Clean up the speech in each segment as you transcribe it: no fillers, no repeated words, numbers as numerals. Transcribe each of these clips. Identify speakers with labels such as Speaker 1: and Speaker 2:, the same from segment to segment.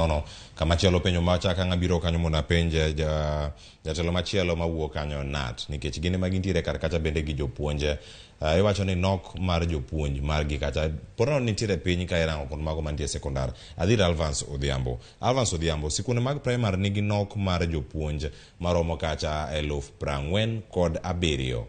Speaker 1: no kama chielo penyo macha ka ngabiro kanyo mona penje jatelo machielo mawuok kanyo nat nikech gine magintiere kar kacha bende gi jopuonje iwacho ni nok mar jopuonj mar gi kacha porno nitiere piny ka irango kod mago mantie sekondar adhir Alvans Odhiambo sikunde mag primar nigi nok mar jopuonj maromo kacha 47,000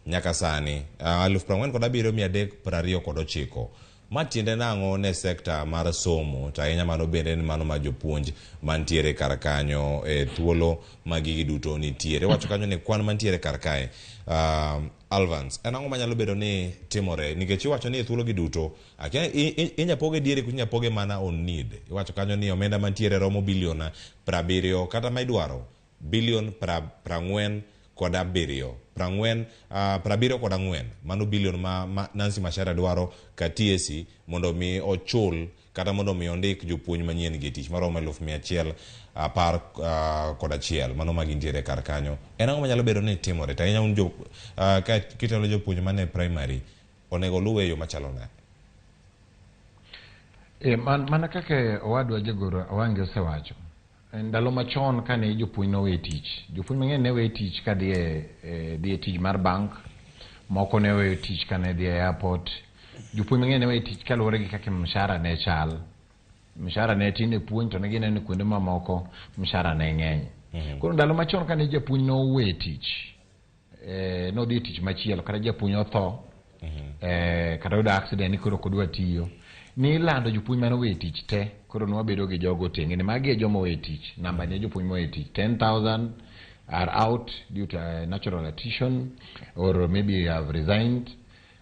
Speaker 1: nyaka sani 47,329 matiende nango ne sekta mar somo to ahinya mano bende ni mano ma jopuonj mantiere kar kanyo thuolo magigi duto nitiere wacho kanyo ni kwan mantiere kar kae Alvans en ang'o manyalo bedo ni timore nikech iwacho ni thuolo gi duto inyapoge diere kunyapoge mana on need iwacho kanyo ni omenda mantiere romo bilion 70 kata ma idwaro bilion 40 kod 7 74 mano bilion ma Nancy Macharia dwaro ka TSC mondo mi ochul kata mondo mi ondik jopuonj manyien gi tich maromo 111 mano magintiere kar kanyo en ang'o manyalo bedo ni timore to ahinya un ka kitelo jopuonj mane primary onego luwe yo machalo ne
Speaker 2: mana kaka owadwa jagoro Awange osewacho ndalo machon kane jopuonj no we tich jopuonj mang'eny ne we tich ka dhi e tich mar bank moko ne we tich kane dhi e airport jopuonj mang'eny ne we tich kaluwore gi kaka mshahara ne chal mshahara ne tin e puonj to ne gineno kuonde mamoko mshahara ne ng'eny koro ndalo machon kane japuonj no we tich no dhi tich machielo kata japuonj otho kata yudo accident koro kodwa tiyo ni lando jopuonj mano we tich te koro nwa bedo gi jogo tenge ni magi jomo we tich namba ne jopuonj mo we tich 10,000 are out due to natural attrition or maybe have resigned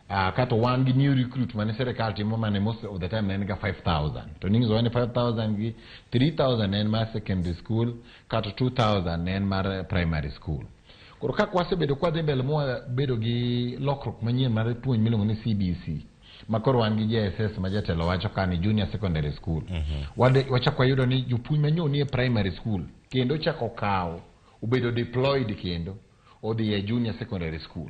Speaker 2: kata one gi new recruit mane serikal timo mane most of the time ne ga 5,000 to ningi zo ne 5,000 gi 3,000 ne mar secondary school kata 2,000 ne mar primary school koro ka kwase bedo kwa dhi mbele mo bedo gi lokrok manyien mar puonj milongo ni CBC makoro wan gi JSS ma jatelo wacho ka ni junior secondary school wachako yudo ni jopuonj manyo ni e primary school kendo chako kawo ubedo deployed kendo odhi e junior secondary school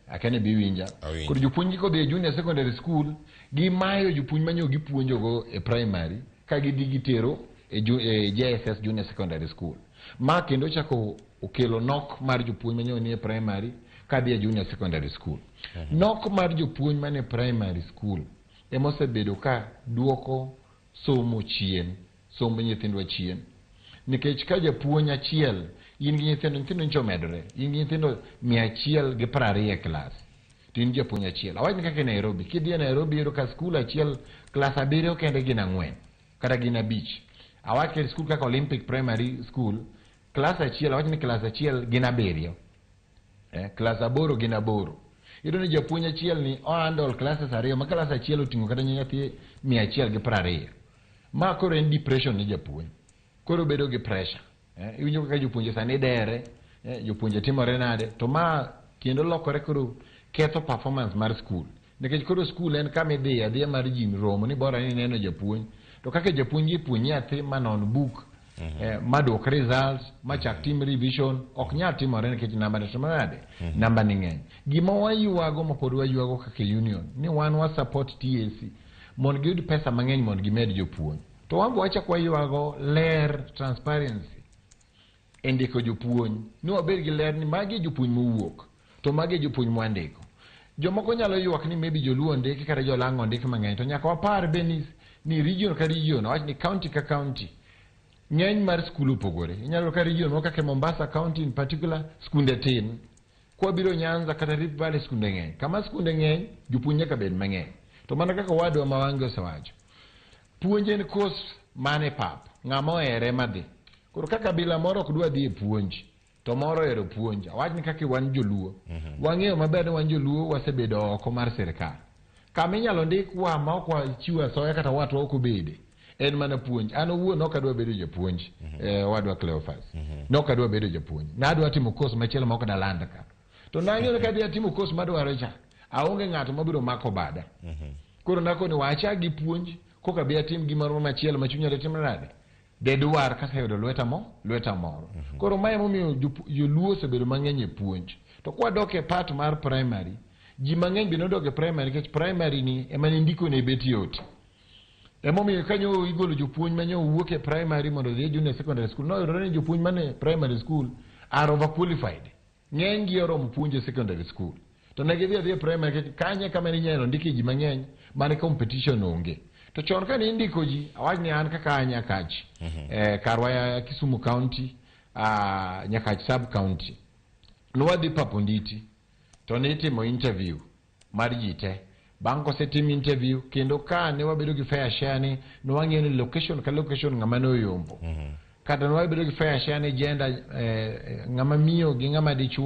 Speaker 2: akane biwinja koro jopuonj ko dhi e junior secondary school gimayo jopuonj manyo gipuonjogo e primary ka gidhi gitero e JSS junior secondary school ma kendo chako okelo nok mar jopuonj manyo ni e primary kadhi e junior secondary school nok mar jopuonj mane primary school emosebedo ka duoko somo chien somb nyithindwa chien nikech ka japuonj achiel in gi nyithindo ncho medore in gi nyithindo 120 e klas tin japuonj achiel awach kaka Nairobi kidhi e Nairobi yero ka skul achiel klas 7 kende gin 4 kata gin 5 awach ke skul kaka Olympic Primary School klas achiel awach ni klas achiel gin 7 klas 8 gin 8 yero ni japuonj achiel ni handle classes 2 ma klas achiel oting'o kata nyathi 120 ma koro en depression ni japuonj koro bedo gi pressure iwinjo kaka jopuonje sani dere jopuonje timore nade to ma kendo lokore koro ketho performance mar school nikech koro school en kama idhi adhiya mar ji romo ni bora ni neno japuonj to kaka japuonj ipuonj nyathi manon book madok results machak tim revision ok nyal timore nikech namba ne nade namba ni ng'eny gima wayuago ma pod wayuago kaka union ni wan wa support TSC mon giyud pesa mang'eny mon gimed jopuonj to wango wachak wayuago ler transparency endiko jopuonj ni wabed gi ler ni magi jopuonj mowuok to magi jopuonj mwandiko jomoko nyalo yuak ni maybe joluo ndiki kata jolango ndiki mang'eny to nyaka wapar be ni region ka region awach ni county ka county ng'eny mar skul opogore inyalo ka region mo kaka Mombasa county in particular skunde tin kwa biro Nyanza kata Rift Valley skunde ng'eny kama skunde ng'eny jopuonj nyaka bed mang'eny to mana kaka wadwa Mawange osewacho puonj en kos mane pap ng'ama ohere madhi koro kaka bila moro ok dwa dhi e puonj to moro ero puonj awach ni kaka wan joluo wang'eyo maber ni wan joluo wasebedo oko mar sirikal kama inyalo ndik wa ma ok wachiwo asoya kata watwa ok obede en mana puonj an owuon ok adwa bedo japuonj wadwa Cleophas nok adwa bedo japuonj nadwa timo course machielo ma ok dalanda ka to nang'eyo ka dhi timo course madwaro cha aonge ng'ato mabiro mako bada koro nakoni wacha gi puonj koka bi atim gimoro machielo ma chunya timo nade de dwar kaka yudo lweta moro koro mae momiyo joluo osebedo mang'eny e puonj to kwa dok e part mar primary ji mang'eny bino dok e primary nikech primary ni ema ni ndiko ne bet yot Emomiyo kanyo igolo jopuonj manyo wuok e primary mondo dhi junior secondary school. No, yudore jopuonj mane primary school are overqualified. Ng'eny gi oromo puonjo secondary school. To ne gidhi adhi e primary kanye kama ni nyalo ndike ji mang'eny mane competition onge. To chon ka ni ndiko ji awach ni an kaka Nyakach karwa ya Kisumu County, Nyakach sub county. Nwadhi Paponditi to ne itimo interview mar ji te. Bang' kosetim interview kendo ka ne wabedo gi fair share ni nwang'eyo ni location ka location ng'ama no yombo. Kata nwabedo gi fair share ni gender ng'ama miyo gi ng'ama dichuo